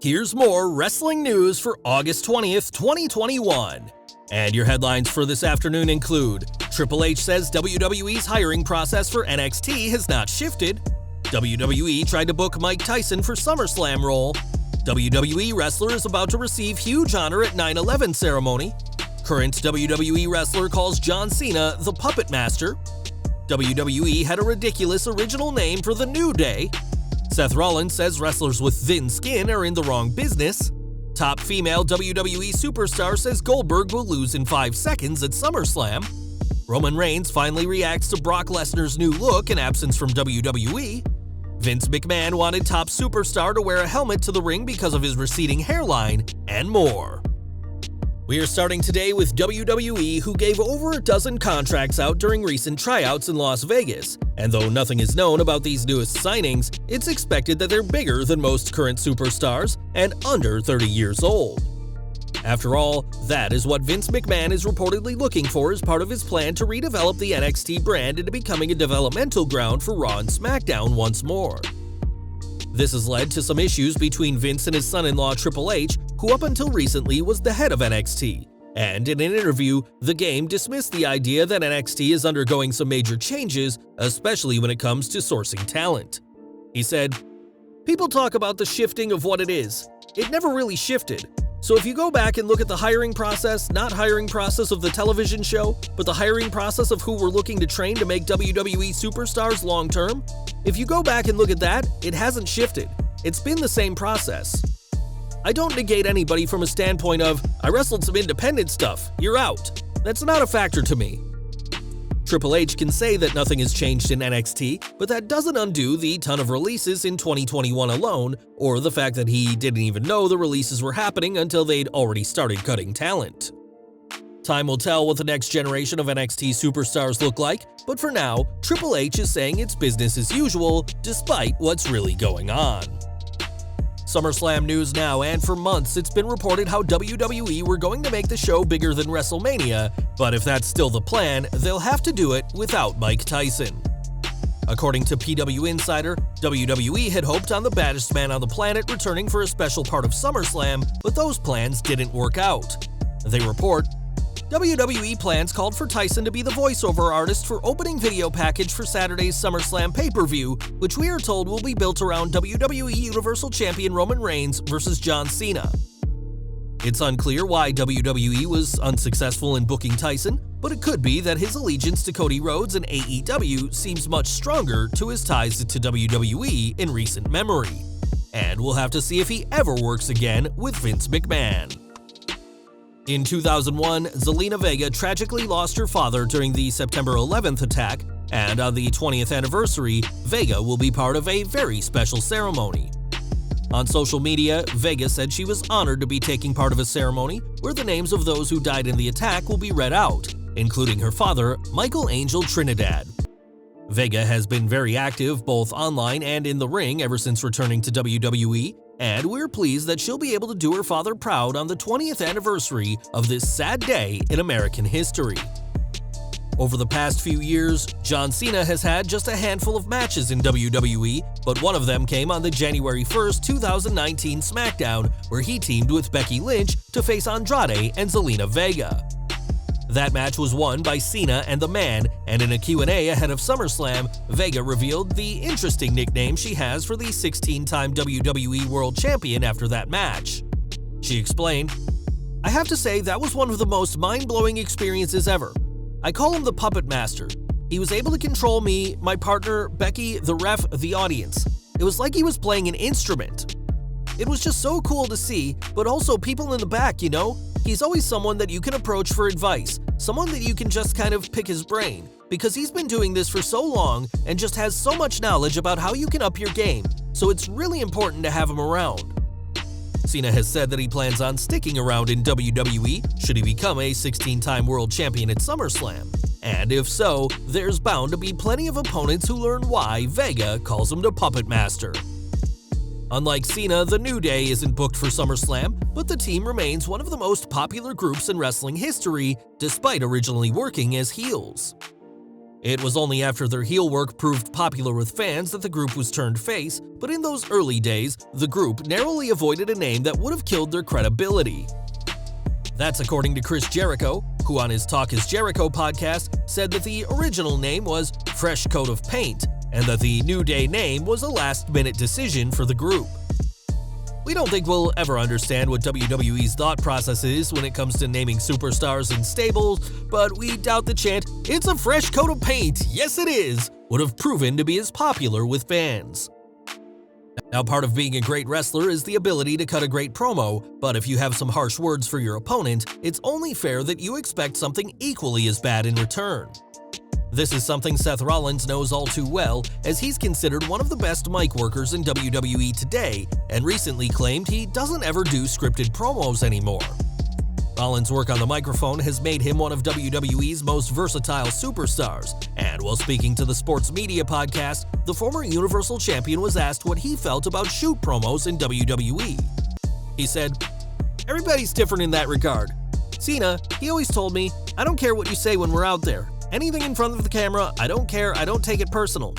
Here's more wrestling news for August 20th, 2021. And your headlines for this afternoon include: Triple H says WWE's hiring process for NXT has not shifted. WWE tried to book Mike Tyson for SummerSlam role. WWE wrestler is about to receive huge honor at 9/11 ceremony. Current WWE wrestler calls John Cena the Puppet Master. WWE had a ridiculous original name for the New Day. Seth Rollins says wrestlers with thin skin are in the wrong business. Top female WWE superstar says Goldberg will lose in 5 seconds at SummerSlam. Roman Reigns finally reacts to Brock Lesnar's new look and absence from WWE. Vince McMahon wanted top superstar to wear a helmet to the ring because of his receding hairline, and more. We are starting today with WWE, who gave over a dozen contracts out during recent tryouts in Las Vegas, and though nothing is known about these newest signings, it's expected that they're bigger than most current superstars and under 30 years old. After all, that is what Vince McMahon is reportedly looking for as part of his plan to redevelop the NXT brand into becoming a developmental ground for Raw and SmackDown once more. This has led to some issues between Vince and his son-in-law Triple H, who up until recently was the head of NXT. And in an interview, The Game dismissed the idea that NXT is undergoing some major changes, especially when it comes to sourcing talent. He said, "People talk about the shifting of what it is. It never really shifted. So if you go back and look at the hiring process, not hiring process of the television show, but the hiring process of who we're looking to train to make WWE superstars long-term, if you go back and look at that, it hasn't shifted. It's been the same process. I don't negate anybody from a standpoint of, I wrestled some independent stuff, you're out. That's not a factor to me." Triple H can say that nothing has changed in NXT, but that doesn't undo the ton of releases in 2021 alone, or the fact that he didn't even know the releases were happening until they'd already started cutting talent. Time will tell what the next generation of NXT superstars look like, but for now, Triple H is saying it's business as usual, despite what's really going on. SummerSlam news now, and for months it's been reported how WWE were going to make the show bigger than WrestleMania, but if that's still the plan, they'll have to do it without Mike Tyson. According to PW Insider, WWE had hoped on the baddest man on the planet returning for a special part of SummerSlam, but those plans didn't work out. They report, WWE plans called for Tyson to be the voiceover artist for opening video package for Saturday's SummerSlam pay-per-view, which we are told will be built around WWE Universal Champion Roman Reigns versus John Cena. It's unclear why WWE was unsuccessful in booking Tyson, but it could be that his allegiance to Cody Rhodes and AEW seems much stronger to his ties to WWE in recent memory. And we'll have to see if he ever works again with Vince McMahon. In 2001, Zelina Vega tragically lost her father during the September 11th attack, and on the 20th anniversary, Vega will be part of a very special ceremony. On social media, Vega said she was honored to be taking part of a ceremony where the names of those who died in the attack will be read out, including her father, Michael Angel Trinidad. Vega has been very active both online and in the ring ever since returning to WWE, and we're pleased that she'll be able to do her father proud on the 20th anniversary of this sad day in American history. Over the past few years, John Cena has had just a handful of matches in WWE, but one of them came on the January 1st, 2019 SmackDown, where he teamed with Becky Lynch to face Andrade and Zelina Vega. That match was won by Cena and The Man, and in a Q&A ahead of SummerSlam, Vega revealed the interesting nickname she has for the 16-time WWE World Champion after that match. She explained, "I have to say that was one of the most mind-blowing experiences ever. I call him the Puppet Master. He was able to control me, my partner, Becky, the ref, the audience. It was like he was playing an instrument. It was just so cool to see, but also people in the back, you know? He's always someone that you can approach for advice, someone that you can just kind of pick his brain, because he's been doing this for so long and just has so much knowledge about how you can up your game, so it's really important to have him around." Cena has said that he plans on sticking around in WWE should he become a 16-time world champion at SummerSlam. And if so, there's bound to be plenty of opponents who learn why Vega calls him the Puppet Master. Unlike Cena, the New Day isn't booked for SummerSlam, but the team remains one of the most popular groups in wrestling history, despite originally working as heels. It was only after their heel work proved popular with fans that the group was turned face, but in those early days, the group narrowly avoided a name that would have killed their credibility. That's according to Chris Jericho, who on his Talk is Jericho podcast said that the original name was Fresh Coat of Paint, and that the New Day name was a last-minute decision for the group. We don't think we'll ever understand what WWE's thought process is when it comes to naming superstars in stables, but we doubt the chant, "It's a fresh coat of paint, yes it is," would have proven to be as popular with fans. Now, part of being a great wrestler is the ability to cut a great promo, but if you have some harsh words for your opponent, it's only fair that you expect something equally as bad in return. This is something Seth Rollins knows all too well, as he's considered one of the best mic workers in WWE today, and recently claimed he doesn't ever do scripted promos anymore. Rollins' work on the microphone has made him one of WWE's most versatile superstars, and while speaking to the Sports Media podcast, the former Universal Champion was asked what he felt about shoot promos in WWE. He said, "Everybody's different in that regard. Cena, he always told me, I don't care what you say when we're out there. Anything in front of the camera, I don't care, I don't take it personal.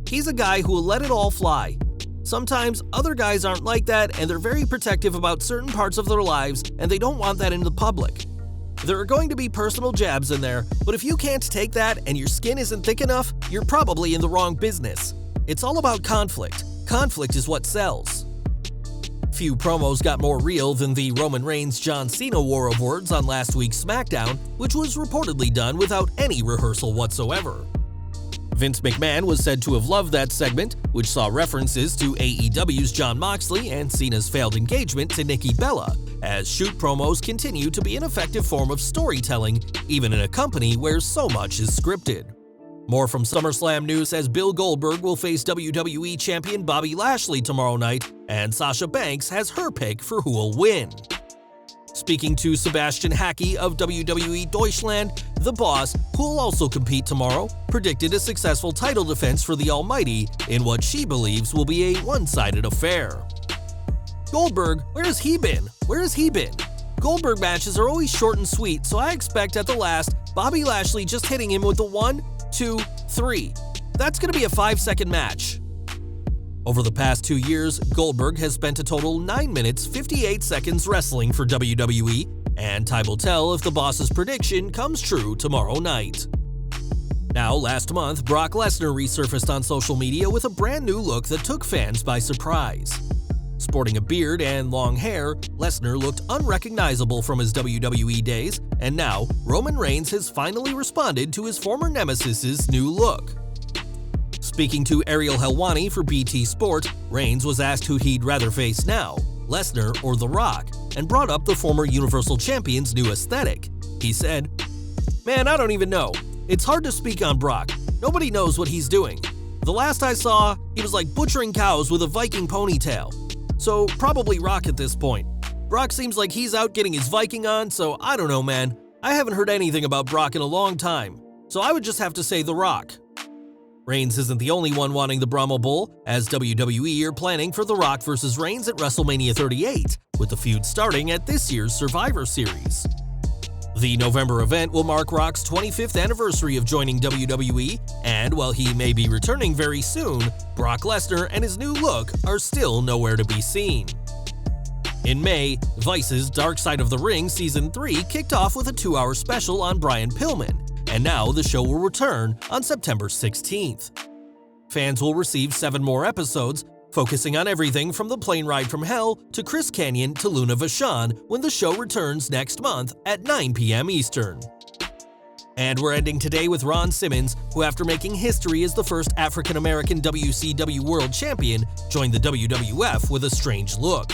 He's a guy who will let it all fly. Sometimes other guys aren't like that, and they're very protective about certain parts of their lives, and they don't want that in the public. There are going to be personal jabs in there, but if you can't take that and your skin isn't thick enough, you're probably in the wrong business. It's all about conflict. Conflict is what sells." Few promos got more real than the Roman Reigns-John Cena war of words on last week's SmackDown, which was reportedly done without any rehearsal whatsoever. Vince McMahon was said to have loved that segment, which saw references to AEW's Jon Moxley and Cena's failed engagement to Nikki Bella, as shoot promos continue to be an effective form of storytelling, even in a company where so much is scripted. More from SummerSlam news as Bill Goldberg will face WWE champion Bobby Lashley tomorrow night, and Sasha Banks has her pick for who will win. Speaking to Sebastian Hackey of WWE Deutschland, the Boss, who will also compete tomorrow, predicted a successful title defense for the Almighty in what she believes will be a one-sided affair. Goldberg, where has he been? Where has he been? Goldberg matches are always short and sweet, so I expect at the last, Bobby Lashley just hitting him with the 1, 2, 3. That's going to be a 5-second match. Over the past 2 years, Goldberg has spent a total 9 minutes 58 seconds wrestling for WWE, and time will tell if the Boss's prediction comes true tomorrow night. Now, last month, Brock Lesnar resurfaced on social media with a brand new look that took fans by surprise. Sporting a beard and long hair, Lesnar looked unrecognizable from his WWE days, and now Roman Reigns has finally responded to his former nemesis's new look. Speaking to Ariel Helwani for BT Sport, Reigns was asked who he'd rather face now, Lesnar or The Rock, and brought up the former Universal Champion's new aesthetic. He said, "Man, I don't even know. It's hard to speak on Brock. Nobody knows what he's doing. The last I saw, he was like butchering cows with a Viking ponytail. So probably Rock at this point. Brock seems like he's out getting his Viking on, so I don't know, man. I haven't heard anything about Brock in a long time, so I would just have to say The Rock." Reigns isn't the only one wanting the Brahma Bull, as WWE are planning for The Rock vs. Reigns at WrestleMania 38, with the feud starting at this year's Survivor Series. The November event will mark Rock's 25th anniversary of joining WWE, and while he may be returning very soon, Brock Lesnar and his new look are still nowhere to be seen. In May, Vice's Dark Side of the Ring Season 3 kicked off with a 2-hour special on Brian Pillman, and now the show will return on September 16th. Fans will receive 7 more episodes, focusing on everything from the plane ride from hell to Chris Kanyon to Luna Vachon when the show returns next month at 9 p.m. Eastern. And we're ending today with Ron Simmons, who after making history as the first African-American WCW World Champion, joined the WWF with a strange look.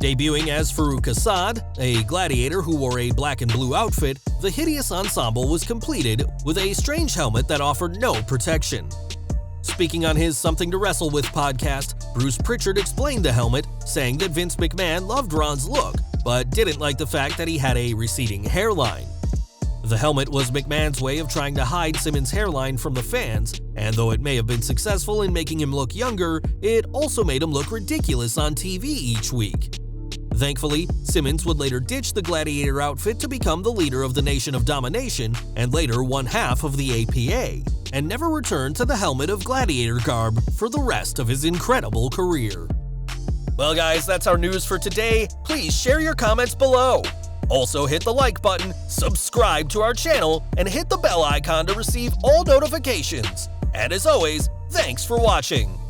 Debuting as Farouk Assad, a gladiator who wore a black and blue outfit, the hideous ensemble was completed with a strange helmet that offered no protection. Speaking on his Something to Wrestle With podcast, Bruce Pritchard explained the helmet, saying that Vince McMahon loved Ron's look, but didn't like the fact that he had a receding hairline. The helmet was McMahon's way of trying to hide Simmons' hairline from the fans, and though it may have been successful in making him look younger, it also made him look ridiculous on TV each week. Thankfully, Simmons would later ditch the gladiator outfit to become the leader of the Nation of Domination and later one half of the APA, and never returned to the helmet of gladiator garb for the rest of his incredible career. Well guys, that's our news for today. Please share your comments below. Also hit the like button, subscribe to our channel, and hit the bell icon to receive all notifications. And as always, thanks for watching.